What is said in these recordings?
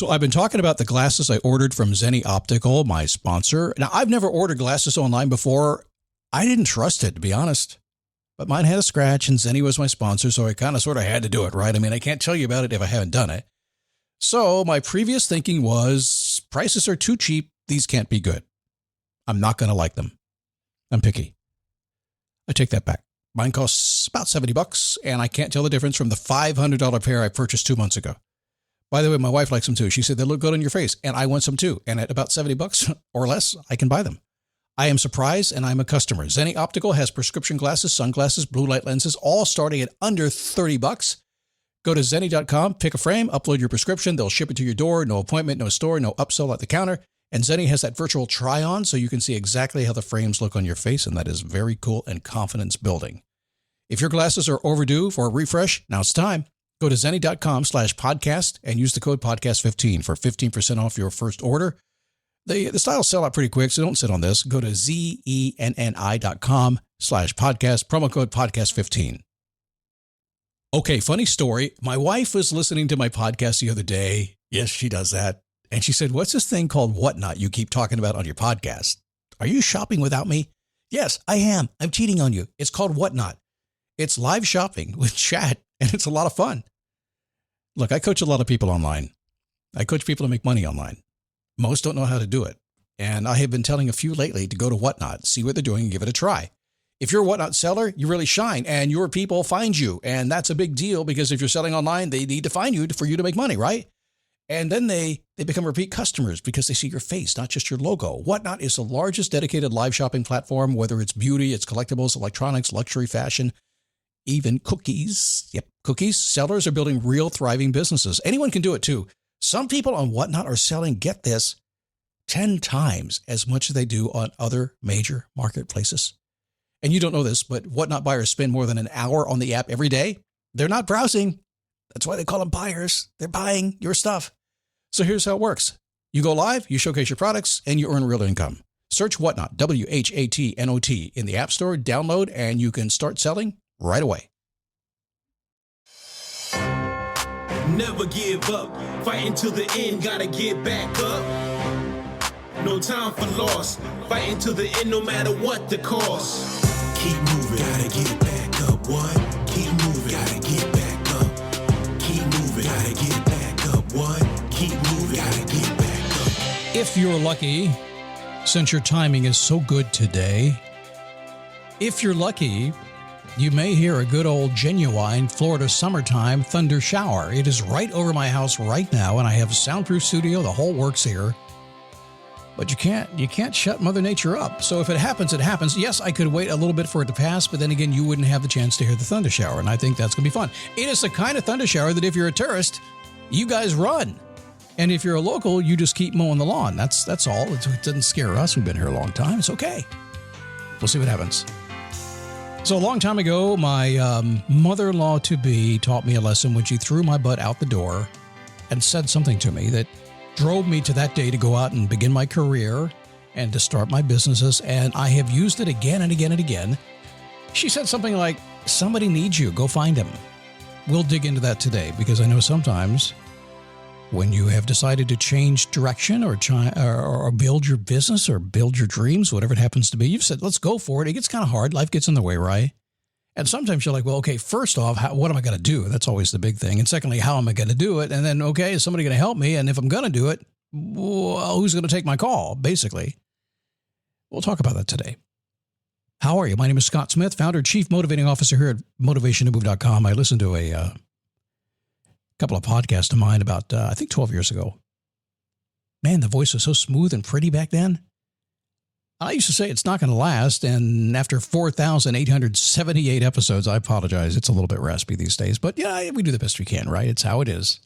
So I've been talking about the glasses I ordered from Zenni Optical, my sponsor. Now, I've never ordered glasses online before. I didn't trust it, to be honest. But mine had a scratch, and Zenni was my sponsor, so I kind of sort of had to do it, right? I mean, I can't tell you about it if I haven't done it. So my previous thinking was, prices are too cheap. These can't be good. I'm not going to like them. I'm picky. I take that back. Mine costs about $70, and I can't tell the difference from the $500 pair I purchased 2 months ago. By the way, my wife likes them too. She said they look good on your face, and I want some too. And at about $70 or less, I can buy them. I am surprised, and I'm a customer. Zenni Optical has prescription glasses, sunglasses, blue light lenses, all starting at under $30. Go to Zenni.com, pick a frame, upload your prescription. They'll ship it to your door. No appointment, no store, no upsell at the counter. And Zenni has that virtual try-on, so you can see exactly how the frames look on your face, and that is very cool and confidence building. If your glasses are overdue for a refresh, now it's time. Go to Zenni.com/podcast and use the code podcast15 for 15% off your first order. The styles sell out pretty quick, so don't sit on this. Go to Zenni.com/podcast, promo code podcast15. Okay, funny story. My wife was listening to my podcast the other day. Yes, she does that. And she said, what's this thing called Whatnot you keep talking about on your podcast? Are you shopping without me? Yes, I am. I'm cheating on you. It's called Whatnot. It's live shopping with chat, and it's a lot of fun. Look, I coach a lot of people online. I coach people to make money online. Most don't know how to do it. And I have been telling a few lately to go to Whatnot, see what they're doing, and give it a try. If you're a Whatnot seller, you really shine, and your people find you. And that's a big deal, because if you're selling online, they need to find you for you to make money, right? And then they become repeat customers because they see your face, not just your logo. Whatnot is the largest dedicated live shopping platform, whether it's beauty, it's collectibles, electronics, luxury, fashion, even cookies. Yep, cookies. Sellers are building real thriving businesses. Anyone can do it too. Some people on Whatnot are selling, get this, 10 times as much as they do on other major marketplaces. And you don't know this, but Whatnot buyers spend more than an hour on the app every day. They're not browsing. That's why they call them buyers. They're buying your stuff. So here's how it works. You go live, you showcase your products, and you earn real income. Search Whatnot, WHATNOT, in the App Store, download, and you can start selling right away. Never give up, fighting till the end, gotta get back up. No time for loss, fighting till the end, no matter what the cost. Keep moving, gotta get back up. What? Keep moving, gotta get back up. Keep moving, gotta get back up. What? Keep moving, gotta get back up. If you're lucky, since your timing is so good today, if you're lucky, you may hear a good old genuine Florida summertime thunder shower. It is right over my house right now, and I have a soundproof studio. The whole works here. But you can't shut Mother Nature up. So if it happens, it happens. Yes, I could wait a little bit for it to pass, but then again, you wouldn't have the chance to hear the thunder shower, and I think that's going to be fun. It is the kind of thunder shower that if you're a tourist, you guys run. And if you're a local, you just keep mowing the lawn. That's all. It doesn't scare us. We've been here a long time. It's okay. We'll see what happens. So a long time ago, my mother-in-law-to-be taught me a lesson when she threw my butt out the door and said something to me that drove me to that day to go out and begin my career and to start my businesses, and I have used it again and again and again. She said something like, somebody needs you, go find him. We'll dig into that today, because I know sometimes when you have decided to change direction or build your business or build your dreams, whatever it happens to be, you've said, let's go for it. It gets kind of hard. Life gets in the way, right? And sometimes you're like, well, okay, first off, what am I going to do? That's always the big thing. And secondly, how am I going to do it? And then, okay, is somebody going to help me? And if I'm going to do it, well, who's going to take my call, basically? We'll talk about that today. How are you? My name is Scott Smith, founder, chief motivating officer here at motivationtomove.com. I listened to a couple of podcasts of mine about, I think 12 years ago. Man, the voice was so smooth and pretty back then. I used to say it's not going to last, and after 4,878 episodes, I apologize. It's a little bit raspy these days, but yeah, we do the best we can, right? It's how it is.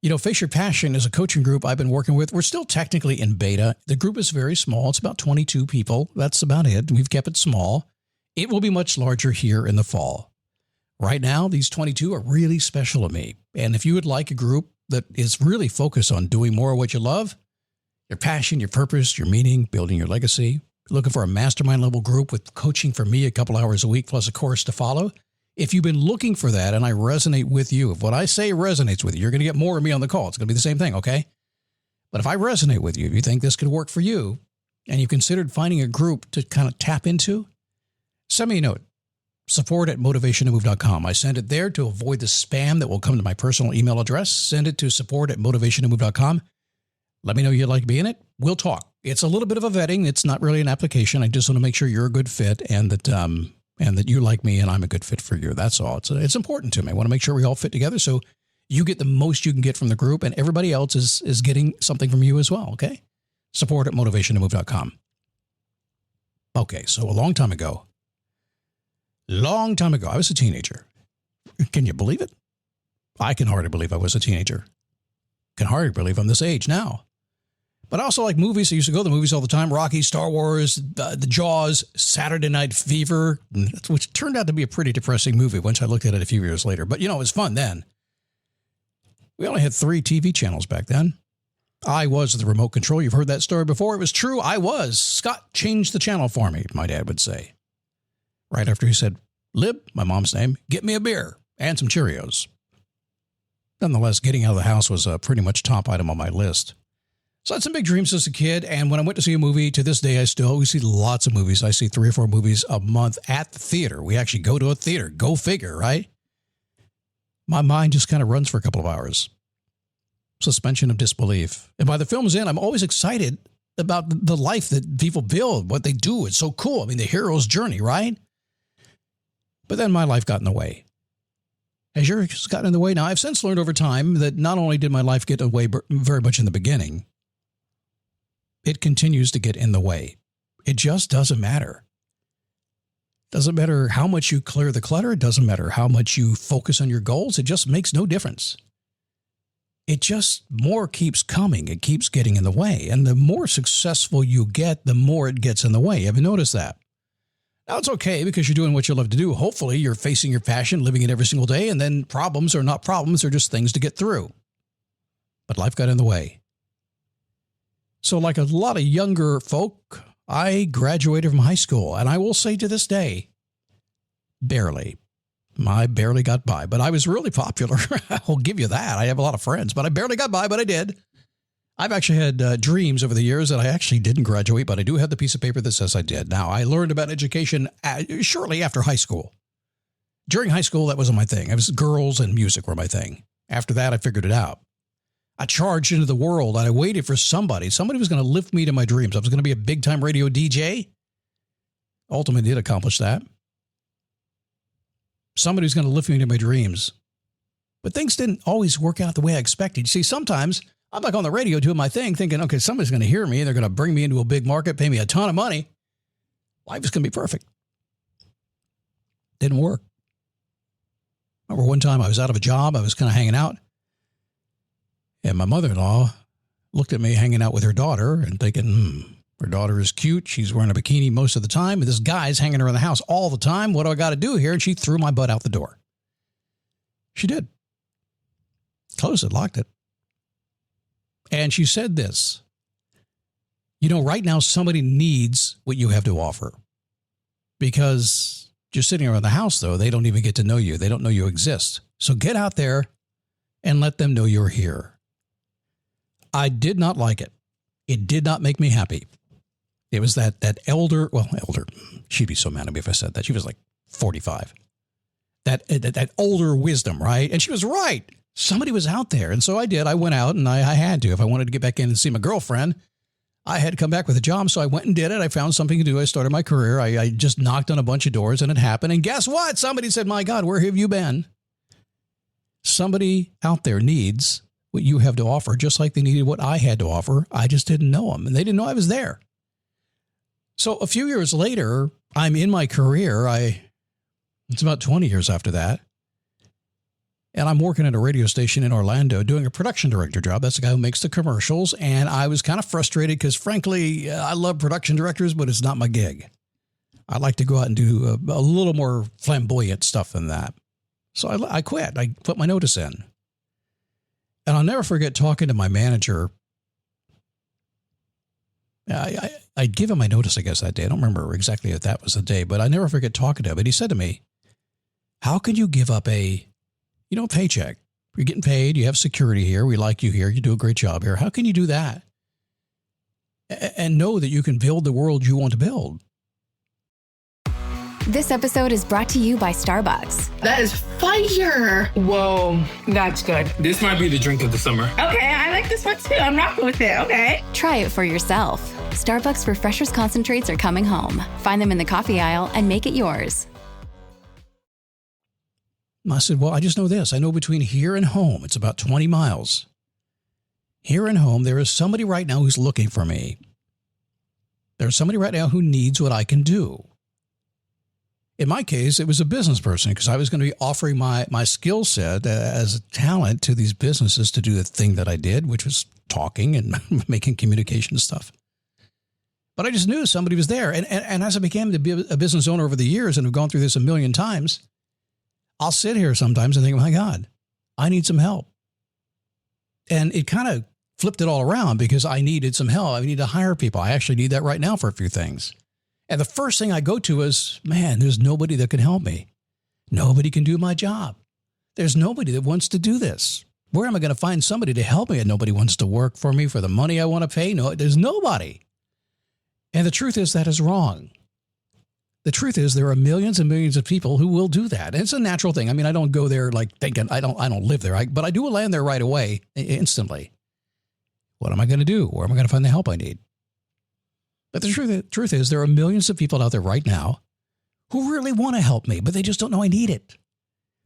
You know, Face Your Passion is a coaching group I've been working with. We're still technically in beta. The group is very small. It's about 22 people. That's about it. We've kept it small. It will be much larger here in the fall. Right now, these 22 are really special to me. And if you would like a group that is really focused on doing more of what you love, your passion, your purpose, your meaning, building your legacy, looking for a mastermind level group with coaching from me a couple hours a week plus a course to follow, If you've been looking for that and I resonate with you, if what I say resonates with you, you're going to get more of me on the call. It's going to be the same thing, okay? But if I resonate with you, if you think this could work for you, and you considered finding a group to kind of tap into, send me a note. support@motivationtomove.com. I send it there to avoid the spam that will come to my personal email address. Send it to support@motivationtomove.com. Let me know you'd like to be in it. We'll talk. It's a little bit of a vetting. It's not really an application. I just want to make sure you're a good fit and that you like me and I'm a good fit for you. That's all. It's important to me. I want to make sure we all fit together so you get the most you can get from the group and everybody else is getting something from you as well, okay? Support@motivationtomove.com. Okay, so a long time ago, I was a teenager. Can you believe it? I can hardly believe I was a teenager. Can hardly believe I'm this age now. But I also like movies. I used to go to the movies all the time. Rocky, Star Wars, the Jaws, Saturday Night Fever, which turned out to be a pretty depressing movie once I looked at it a few years later. But, it was fun then. We only had 3 TV channels back then. I was the remote control. You've heard that story before. It was true. I was. Scott changed the channel for me, my dad would say. Right after he said, Lib, my mom's name, get me a beer and some Cheerios. Nonetheless, getting out of the house was pretty much top item on my list. So I had some big dreams as a kid, and when I went to see a movie, to this day, I still always see lots of movies. I see 3 or 4 movies a month at the theater. We actually go to a theater. Go figure, right? My mind just kind of runs for a couple of hours. Suspension of disbelief. And by the film's end, I'm always excited about the life that people build, what they do. It's so cool. I mean, the hero's journey, right? But then my life got in the way. Has yours gotten in the way? Now, I've since learned over time that not only did my life get in the way very much in the beginning, it continues to get in the way. It just doesn't matter. Doesn't matter how much you clear the clutter. It doesn't matter how much you focus on your goals. It just makes no difference. It just more keeps coming. It keeps getting in the way. And the more successful you get, the more it gets in the way. Have you noticed that? Now, it's okay because you're doing what you love to do. Hopefully, you're facing your passion, living it every single day, and then problems are not problems. They're just things to get through. But life got in the way. So like a lot of younger folk, I graduated from high school. And I will say to this day, barely. I barely got by, but I was really popular. I'll give you that. I have a lot of friends, but I barely got by, but I did. I've actually had dreams over the years that I actually didn't graduate, but I do have the piece of paper that says I did. Now, I learned about education shortly after high school. During high school, that wasn't my thing. Girls and music were my thing. After that, I figured it out. I charged into the world, and I waited for somebody. Somebody was going to lift me to my dreams. I was going to be a big-time radio DJ. Ultimately did accomplish that. Somebody's going to lift me to my dreams. But things didn't always work out the way I expected. You see, sometimes I'm like on the radio doing my thing thinking, okay, somebody's going to hear me. They're going to bring me into a big market, pay me a ton of money. Life is going to be perfect. Didn't work. I remember one time I was out of a job. I was kind of hanging out. And my mother-in-law looked at me hanging out with her daughter and thinking, her daughter is cute. She's wearing a bikini most of the time. And this guy's hanging around the house all the time. What do I got to do here? And she threw my butt out the door. She did. Closed it, locked it. And she said this, right now somebody needs what you have to offer. Because you're sitting around the house, though, they don't even get to know you. They don't know you exist. So get out there and let them know you're here. I did not like it. It did not make me happy. It was that elder, she'd be so mad at me if I said that. She was like 45. That older wisdom, right? And she was right. Somebody was out there. And so I did. I went out and I had to. If I wanted to get back in and see my girlfriend, I had to come back with a job. So I went and did it. I found something to do. I started my career. I just knocked on a bunch of doors and it happened. And guess what? Somebody said, my God, where have you been? Somebody out there needs what you have to offer, just like they needed what I had to offer. I just didn't know them, and they didn't know I was there. So a few years later, I'm in my career. It's about 20 years after that. And I'm working at a radio station in Orlando doing a production director job. That's the guy who makes the commercials. And I was kind of frustrated because, frankly, I love production directors, but it's not my gig. I like to go out and do a little more flamboyant stuff than that. So I quit. I put my notice in. And I'll never forget talking to my manager. I'd given my notice, I guess, that day. I don't remember exactly if that was the day, but I never forget talking to him. And he said to me, How can you give up a paycheck? You're getting paid. You have security here. We like you here. You do a great job here. How can you do that and know that you can build the world you want to build? This episode is brought to you by Starbucks. That is fire. Whoa, that's good. This might be the drink of the summer. Okay, I like this one too. I'm rocking with it. Okay. Try it for yourself. Starbucks Refreshers Concentrates are coming home. Find them in the coffee aisle and make it yours. I said, well, I just know this. I know between here and home, it's about 20 miles. Here and home, there is somebody right now who's looking for me. There's somebody right now who needs what I can do. In my case, it was a business person because I was going to be offering my skill set as a talent to these businesses to do the thing that I did, which was talking and making communication stuff. But I just knew somebody was there. And as I became a business owner over the years and have gone through this a million times, I'll sit here sometimes and think, oh my God, I need some help. And it kind of flipped it all around because I needed some help. I need to hire people. I actually need that right now for a few things. And the first thing I go to is, man, there's nobody that can help me. Nobody can do my job. There's nobody that wants to do this. Where am I going to find somebody to help me? And nobody wants to work for me for the money I want to pay. No, there's nobody. And the truth is that is wrong. The truth is there are millions and millions of people who will do that. And it's a natural thing. I mean, I don't go there like thinking I don't live there, but I do land there right away, instantly. What am I going to do? Where am I going to find the help I need? But the truth is there are millions of people out there right now who really want to help me, but they just don't know I need it.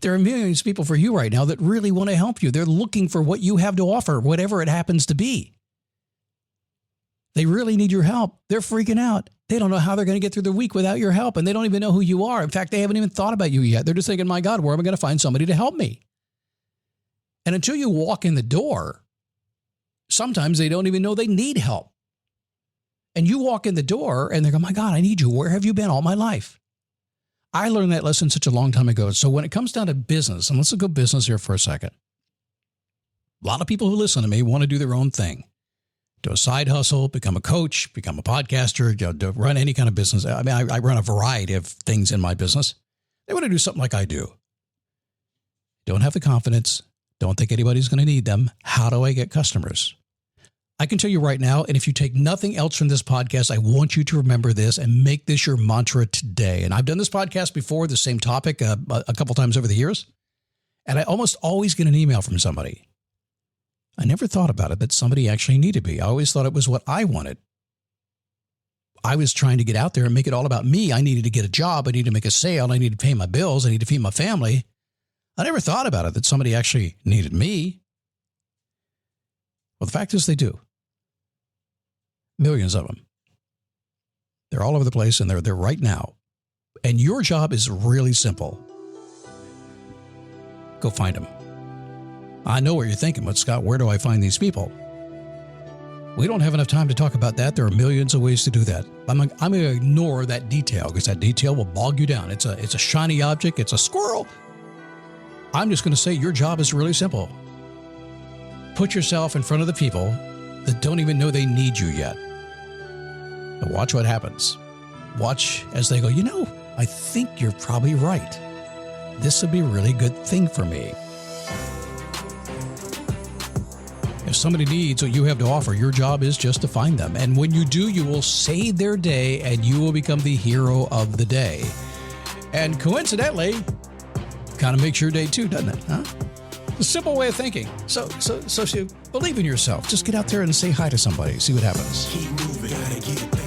There are millions of people for you right now that really want to help you. They're looking for what you have to offer, whatever it happens to be. They really need your help. They're freaking out. They don't know how they're going to get through the week without your help, and they don't even know who you are. In fact, they haven't even thought about you yet. They're just thinking, my God, where am I going to find somebody to help me? And until you walk in the door, sometimes they don't even know they need help. And you walk in the door and they go, my God, I need you. Where have you been all my life? I learned that lesson such a long time ago. So when it comes down to business, and let's go business here for a second. A lot of people who listen to me want to do their own thing. Do a side hustle, become a coach, become a podcaster, run any kind of business. I mean, I run a variety of things in my business. They want to do something like I do. Don't have the confidence. Don't think anybody's going to need them. How do I get customers? I can tell you right now, and if you take nothing else from this podcast, I want you to remember this and make this your mantra today. And I've done this podcast before, the same topic, a couple times over the years, and I almost always get an email from somebody. I never thought about it that somebody actually needed me. I always thought it was what I wanted. I was trying to get out there and make it all about me. I needed to get a job. I needed to make a sale. I needed to pay my bills. I needed to feed my family. I never thought about it that somebody actually needed me. Well, the fact is they do. Millions of them. They're all over the place, and they're there right now. And your job is really simple. Go find them. I know what you're thinking, but Scott, where do I find these people? We don't have enough time to talk about that. There are millions of ways to do that. I'm going to ignore that detail because that detail will bog you down. It's a shiny object. It's a squirrel. I'm just going to say your job is really simple. Put yourself in front of the people that don't even know they need you yet. And watch what happens. Watch as they go, I think you're probably right. This would be a really good thing for me. If somebody needs what you have to offer, your job is just to find them. And when you do, you will save their day and you will become the hero of the day. And coincidentally, kind of makes your day too, doesn't it? Huh? A simple way of thinking. So believe in yourself. Just get out there and say hi to somebody. See what happens. Keep moving, gotta get